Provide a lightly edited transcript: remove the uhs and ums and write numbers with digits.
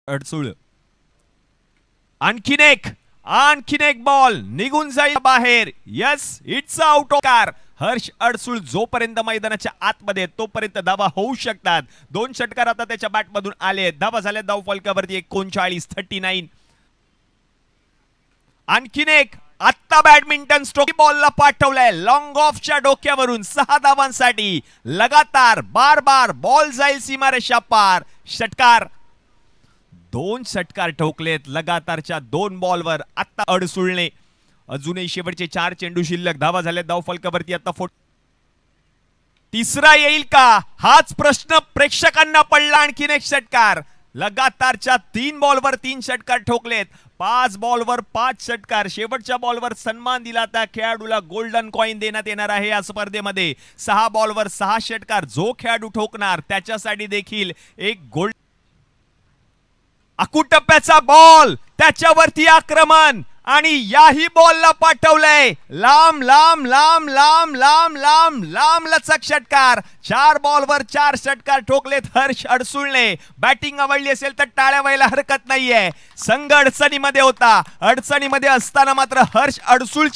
अडसूळ आणखीन एक बॉल निघून जाईल बाहेर. Yes, it's out of car. Harsh Adsul जोपर्यंत मैदानाच्या आतमध्ये तोपर्यंत धावा होऊ शकतात. 2 षटकार आता त्याच्या बॅटमधून आले. धावा झाल्या धाव फलकावरती 39 आणखीन एक आत्ता बॅडमिंटन स्ट्रोक बॉलला पाठवलाय लॉंग ऑफच्या डोक्यावरून 6 धावांसाठी. लगातार बार बॉल जाईल सीमारेषा पार. षटकार 2 षटकार ठोकलेत लगातारच्या 2 बॉलवर. आता अडसूळने अजूनही शेवटचे 4 चेंडू शिल्लक. धावा झाल्या धाव फलकावरती आता तिसरा येईल का हाच प्रश्न प्रेक्षकांना पडला. आणखीन एक षटकार. लगातारच्या 3 बॉलवर 3 षटकार ठोकलेत. 5 बॉलवर 5 षटकार. शेवटच्या बॉलवर सन्मान दिला त्या खेळाडूला गोल्डन कॉइन देण्यात येणार आहे या स्पर्धेमध्ये. 6 बॉलवर 6 षटकार जो खेळाडू ठोकणार त्याच्यासाठी देखील एक गोल्ड. अकुटप्प्याचा बॉल त्याच्यावरती आक्रमण आणि याही बॉलला पाठवलंय लांब लचक षटकार. 4 बॉलवर 4 षटकार ठोकलेत हर्ष अडसूळने. बॅटिंग आवडली असेल तर टाळ्या व्हायला हरकत नाहीये. संघ अडचणीमध्ये होता. अडचणीमध्ये असताना मात्र हर्ष अडसूळची